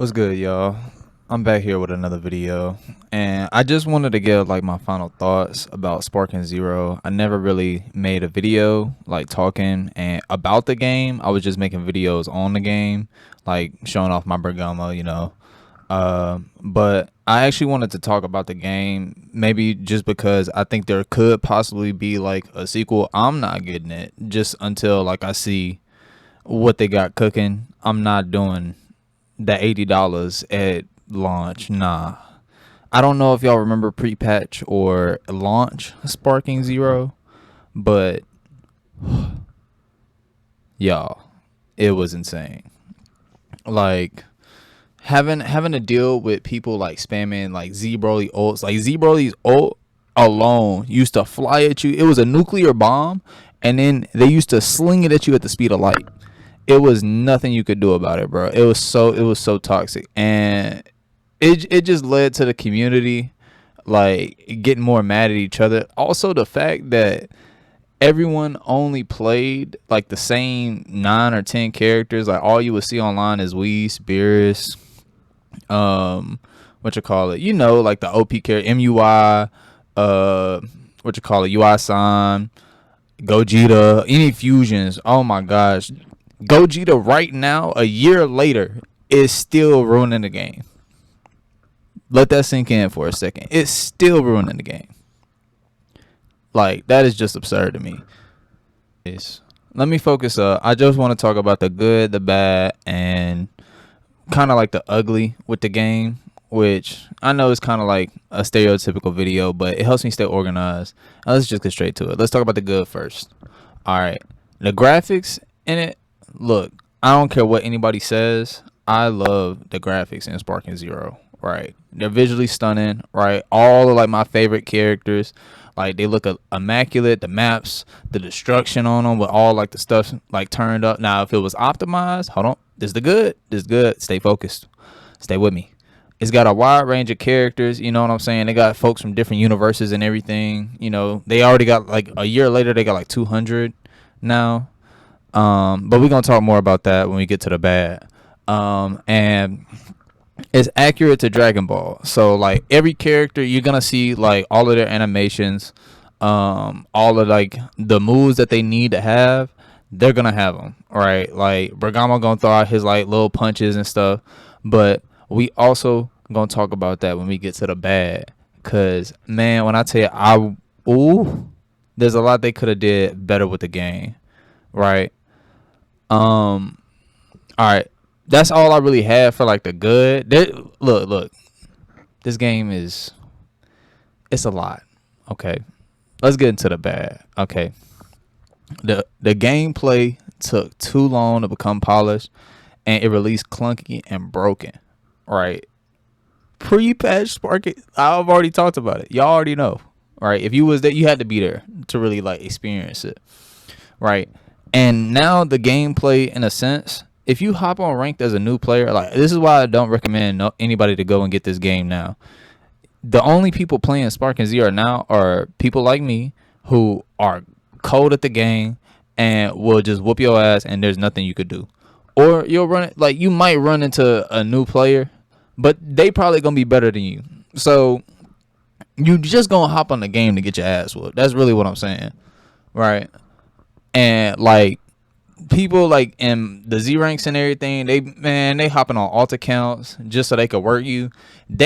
What's good, y'all? I'm back here with another video, and I just wanted to give like my final thoughts about Sparking Zero. I never really made a video like talking and about the game. I was just making videos on the game, like showing off my Bergamo. But I actually wanted to talk about the game, maybe just because I think there could possibly be like a sequel. I'm not getting it just until like I see what they got cooking. I'm not doing that $80 at launch. Nah. I don't know if y'all remember pre-patch or launch Sparking Zero, but y'all, it was insane. Like having to deal with people like spamming like Z Broly ults. Like Z Broly's ult alone used to fly at you. It was a nuclear bomb, and then they used to sling it at you at the speed of light. It was nothing you could do about it, bro. It was so toxic, and it just led to the community like getting more mad at each other. Also, the fact that everyone only played like the same 9 or 10 characters. Like all you would see online is Whis, Beerus, what you call it? Like the OP character, MUI, what you call it, UI San, Gogeta, any fusions. Oh my gosh, Gogeta right now, a year later, is still ruining the game. Let that sink in for a second. It's still ruining the game. Like, that is just absurd to me. Let me focus up. I just want to talk about the good, the bad, and kind of like the ugly with the game, which I know is kind of like a stereotypical video, but it helps me stay organized. Now, let's just get straight to it. Let's talk about the good first. All right. The graphics in it, look, I don't care what anybody says. I love the graphics in Sparking Zero, right? They're visually stunning, right? All of like my favorite characters, like they look immaculate. The maps, the destruction on them with all like the stuff like turned up. Now, if it was optimized, hold on, this is the good. This is good. Stay focused. Stay with me. It's got a wide range of characters. You know what I'm saying? They got folks from different universes and everything. They already got like a year later. They got like 200 now. But we're gonna talk more about that when we get to the bad. And it's accurate to Dragon Ball. So like every character, you're gonna see like all of their animations, all of like the moves that they need to have. They're gonna have them, right? Like Bergamo gonna throw out his like little punches and stuff, but we also gonna talk about that when we get to the bad. Cause man, when I tell there's a lot they could have did better with the game, right? All right. That's all I really have for like the good. Look. This game it's a lot. Okay. Let's get into the bad. Okay. The gameplay took too long to become polished, and it released clunky and broken. Right. Pre-patch Sparking, I've already talked about it. Y'all already know. Right. If you was there, you had to be there to really like experience it. Right. And now the gameplay, in a sense, if you hop on ranked as a new player, like this is why I don't recommend anybody to go and get this game now. The only people playing Sparking Zero now are people like me who are cold at the game and will just whoop your ass, and there's nothing you could do. Or you'll run it like you might run into a new player, but they probably gonna be better than you. So you just gonna hop on the game to get your ass whooped. That's really what I'm saying, right? And like people like in the Z ranks and everything, they hopping on alt accounts just so they could work you.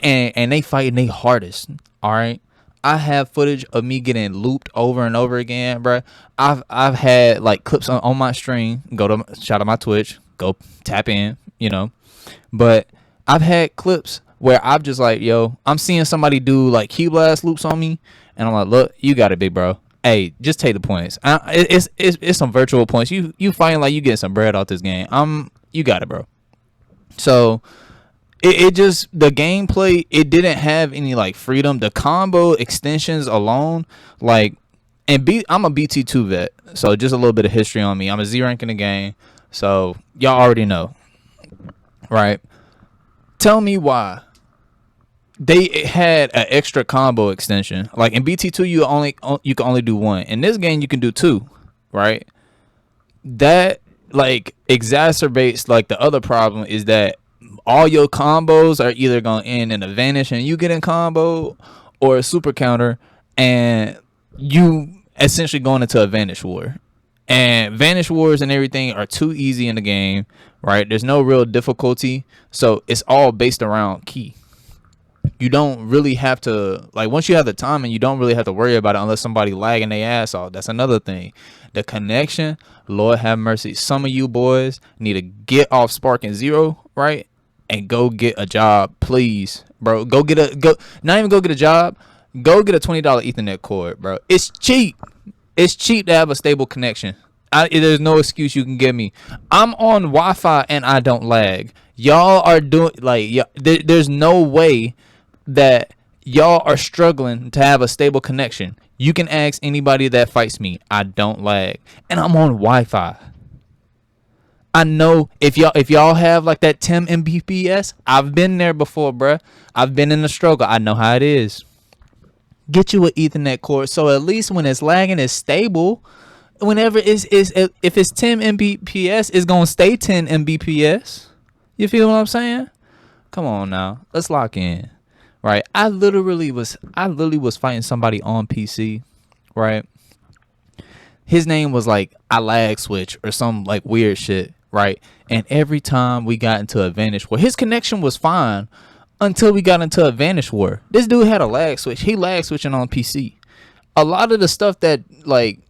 And they fighting they hardest. All right. I have footage of me getting looped over and over again, bro. I've had like clips on my stream. Go to shout out my Twitch. Go tap in, But I've had clips where I've just like, yo, I'm seeing somebody do like key blast loops on me, and I'm like, look, you got it, big bro. Hey, just take the points. It's some virtual points. You find like you getting some bread out this game. You got it, bro. So it just the gameplay. It didn't have any like freedom. The combo extensions alone, like, I'm a BT2 vet, so just a little bit of history on me. I'm a Z rank in the game, so y'all already know, right? Tell me why they had an extra combo extension. Like in BT2, you can only do one. In this game, you can do two, right? That like exacerbates like the other problem is that all your combos are either gonna end in a vanish and you get in combo, or a super counter and you essentially going into a vanish war. And vanish wars and everything are too easy in the game, right? There's no real difficulty, so it's all based around key. You don't really have to, like, once you have the timing, you don't really have to worry about it unless somebody lagging their ass off. That's another thing. The connection, Lord have mercy. Some of you boys need to get off Spark and Zero, right? And go get a job, please, bro. Go get a go. Not even go get a job. Go get a $20 Ethernet cord, bro. It's cheap. It's cheap to have a stable connection. There's no excuse you can give me. I'm on Wi-Fi and I don't lag. Y'all are doing like there's no way that y'all are struggling to have a stable connection. You can ask anybody that fights me. I don't lag, and I'm on Wi-Fi. I know if y'all have like that 10 Mbps, I've been there before, bruh. I've been in the struggle. I know how it is. Get you an Ethernet cord, so at least when it's lagging, it's stable. Whenever if it's 10 Mbps, it's gonna stay 10 Mbps. You feel what I'm saying? Come on now, let's lock in. Right, I literally was fighting somebody on PC, right? His name was like I lag switch or some like weird shit, right? And every time we got into a vanish war, his connection was fine until we got into a vanish war. This dude had a lag switch. He lag switching on PC. A lot of the stuff that like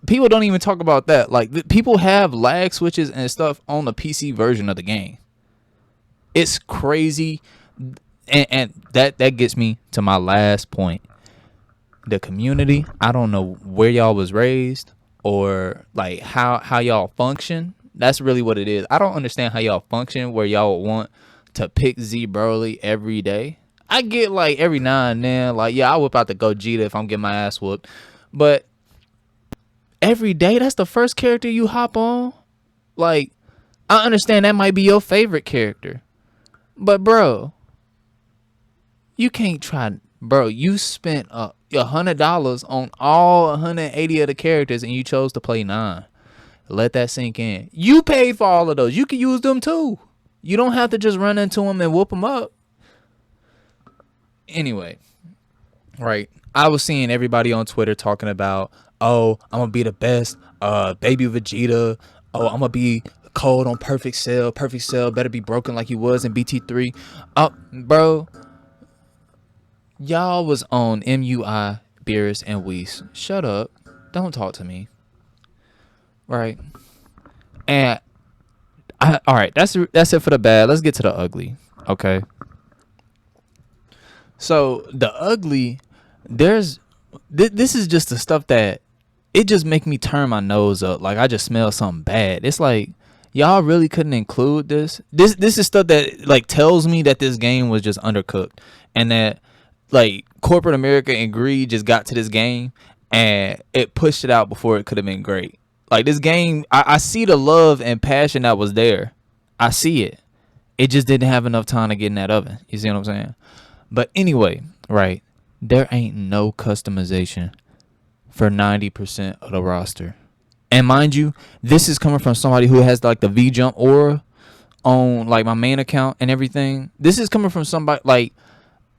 people don't even talk about that. Like people have lag switches and stuff on the PC version of the game. It's crazy. And that gets me to my last point. The community, I don't know where y'all was raised or like how y'all function. That's really what it is. I don't understand how y'all function where y'all would want to pick Z Broly every day. I get like every now and then, like, yeah, I whip out the Gogeta if I'm getting my ass whooped. But every day, that's the first character you hop on? Like, I understand that might be your favorite character. But bro, you can't try, bro. You spent $100 on all 180 of the characters and you chose to play 9. Let that sink in. You paid for all of those. You can use them too. You don't have to just run into them and whoop them up. Anyway, right. I was seeing everybody on Twitter talking about, oh, I'm going to be the best baby Vegeta. Oh, I'm going to be cold on Perfect Cell. Perfect Cell better be broken like he was in BT3. Oh, bro. Y'all was on MUI, Beerus, and Whis. Shut up. Don't talk to me. Right. And all right, that's it for the bad. Let's get to the ugly. Okay. So the ugly, this is just the stuff that it just make me turn my nose up. Like I just smell something bad. It's like y'all really couldn't include this. This is stuff that like tells me that this game was just undercooked and that like corporate America and greed just got to this game and it pushed it out before it could have been great. Like this game, I see the love and passion that was there. I see it. It just didn't have enough time to get in that oven. You see what I'm saying? But anyway, right, there ain't no customization for 90% of the roster. And mind you, this is coming from somebody who has like the V-Jump aura on like my main account and everything. This is coming from somebody like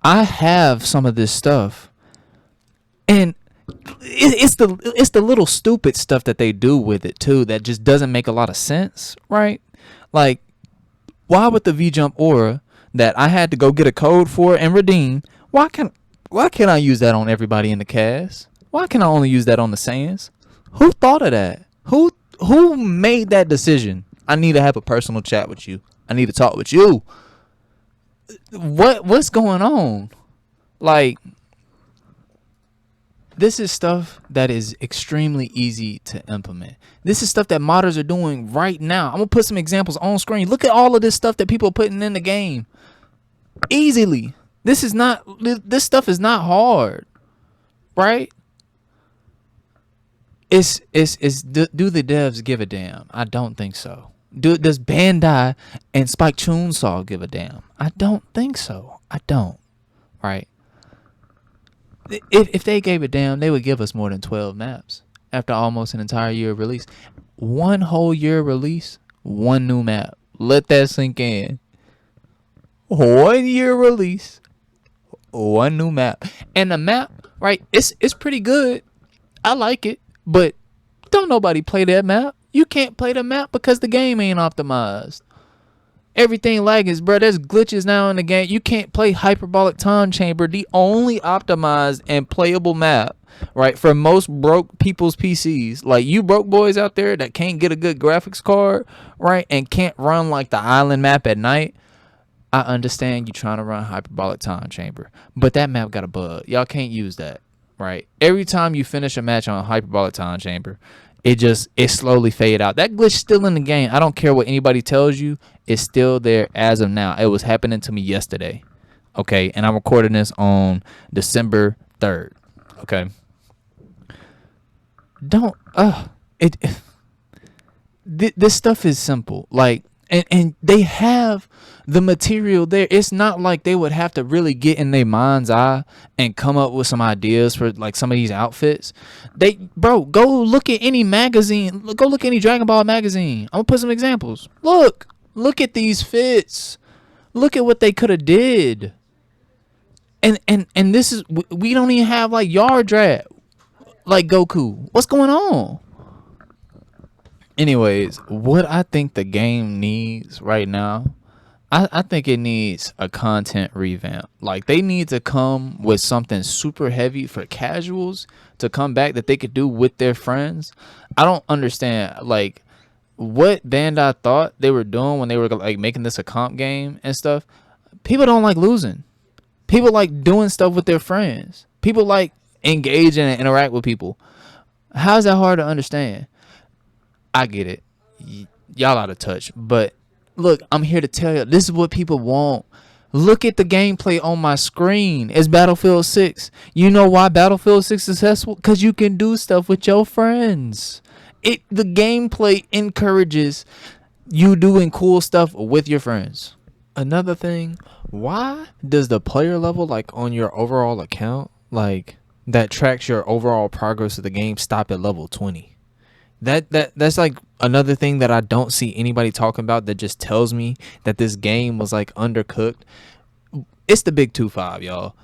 I have some of this stuff. And it's the little stupid stuff that they do with it too that just doesn't make a lot of sense, right? Like why would the V-Jump aura that I had to go get a code for and redeem, why can't I use that on everybody in the cast? Why can I only use that on the Saiyans? Who thought of that? Who made that decision? I need to have a personal chat with you. I need to talk with you. What's going on? Like this is stuff that is extremely easy to implement. This is stuff that modders are doing right now. I'm gonna put some examples on screen. Look at all of this stuff that people are putting in the game. Easily. This stuff is not hard. Right? Do the devs give a damn? I don't think so. Does Bandai and Spike Chunsaw give a damn? I don't think so. I don't. Right? If they gave a damn, they would give us more than 12 maps after almost an entire year of release. One whole year release, one new map. Let that sink in. 1 year release, one new map, and the map, right? It's pretty good. I like it, but don't nobody play that map. You can't play the map because the game ain't optimized. Everything lagging, bro. There's glitches now in the game. You can't play Hyperbolic Time Chamber, the only optimized and playable map, right? For most broke people's PCs. Like, you broke boys out there that can't get a good graphics card, right? And can't run like the island map at night. I understand you trying to run Hyperbolic Time Chamber, but that map got a bug. Y'all can't use that, right? Every time you finish a match on Hyperbolic Time Chamber, it slowly fade out. That glitch still in the game. I don't care what anybody tells you. It's still there as of now. It was happening to me yesterday. Okay, and I'm recording this on December 3rd. Okay. Don't it this stuff is simple. Like, and they have the material there. It's not like they would have to really get in their mind's eye and come up with some ideas for like some of these outfits. Go look at any magazine. Go look at any Dragon Ball magazine. I'm gonna put some examples. Look at these fits. Look at what they could have did. And this is, we don't even have like yard drag like Goku. What's going on? Anyways, what I think the game needs right now, I think it needs a content revamp. Like, they need to come with something super heavy for casuals to come back that they could do with their friends. I don't understand like what Bandai thought they were doing when they were like making this a comp game and stuff. People don't like losing. People like doing stuff with their friends. People like engaging and interact with people. How is that hard to understand? I get it. Y'all out of touch. But look, I'm here to tell you, this is what people want. Look at the gameplay on my screen. It's Battlefield 6. You know why Battlefield 6 is successful? Because you can do stuff with your friends. The gameplay encourages you doing cool stuff with your friends. Another thing, why does the player level, like on your overall account, like that tracks your overall progress of the game, stop at level 20? That's like another thing that I don't see anybody talking about, that just tells me that this game was like undercooked. It's the big 2-5, y'all.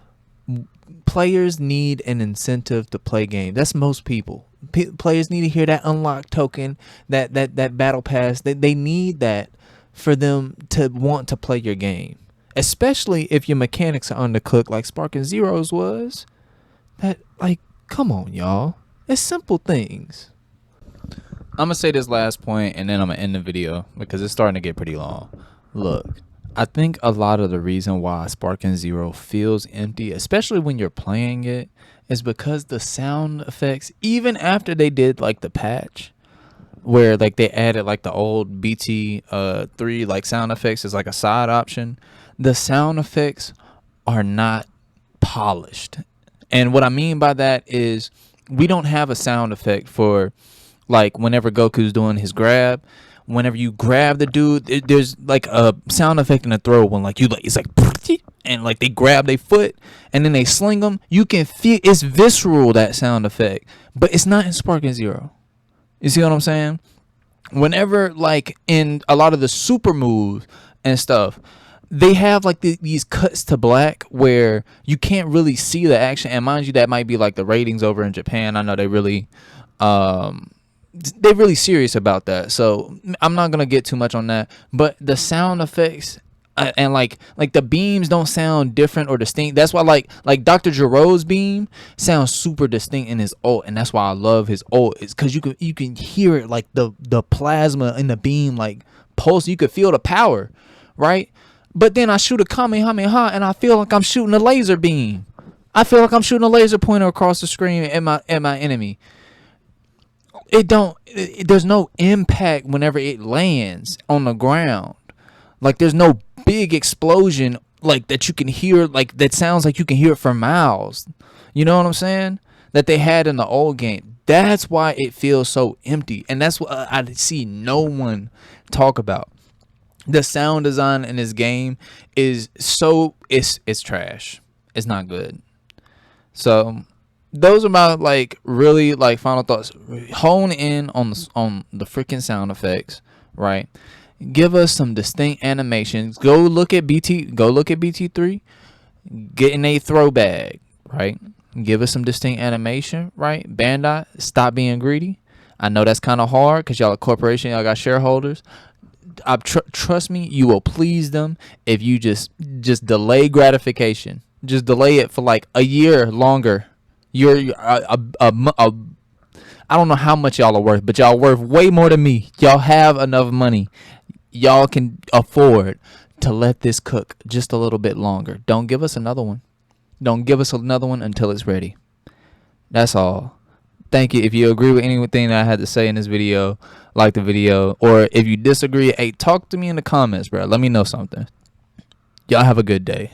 Players need an incentive to play games. That's most people. Players need to hear that unlock token, that battle pass. They need that for them to want to play your game, especially if your mechanics are undercooked like Sparking Zeroes was. That, like, come on, y'all. It's simple things. I'm gonna say this last point and then I'm gonna end the video because it's starting to get pretty long. Look, I think a lot of the reason why Sparking Zero feels empty, especially when you're playing it, is because the sound effects, even after they did like the patch where like they added like the old BT3 like sound effects as like a side option, the sound effects are not polished. And what I mean by that is we don't have a sound effect for like whenever Goku's doing his grab. Whenever you grab the dude, there's like a sound effect in the throw when like you like, it's like, and like they grab their foot and then they sling them. You can feel it's visceral, that sound effect, but it's not in Sparking Zero. You see what I'm saying? Whenever like in a lot of the super moves and stuff, they have like these cuts to black where you can't really see the action. And mind you, that might be like the ratings over in Japan. I know they're really serious about that, so I'm not gonna get too much on that. But the sound effects and like the beams don't sound different or distinct. That's why like Dr. Giro's beam sounds super distinct in his ult, and that's why I love his ult. It's because you can hear it, like the plasma in the beam like pulse. You could feel the power, right? But then I shoot a Kamehameha and I feel like I'm shooting a laser beam. I feel like I'm shooting a laser pointer across the screen at my enemy. There's no impact whenever it lands on the ground. Like there's no big explosion like that you can hear, like that sounds like you can hear it for miles. You know what I'm saying? That they had in the old game. That's why it feels so empty. And that's what I see no one talk about. The sound design in this game is so it's trash. It's not good. So those are my like really like final thoughts. Hone in on the freaking sound effects, right? Give us some distinct animations. Go look at BT3, getting a throwback, right? Give us some distinct animation, right? Bandai, stop being greedy. I know that's kind of hard because y'all a corporation, y'all got shareholders. Trust me, you will please them if you just delay gratification. Just delay it for like a year longer. You're I don't know how much y'all are worth, but y'all worth way more than me. Y'all have enough money. Y'all can afford to let this cook just a little bit longer. Don't give us another one. Don't give us another one until it's ready. That's all. Thank you. If you agree with anything that I had to say in this video, like the video. Or if you disagree, hey, talk to me in the comments, bro. Let me know something. Y'all have a good day.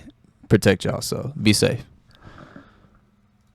Protect y'all, so be safe.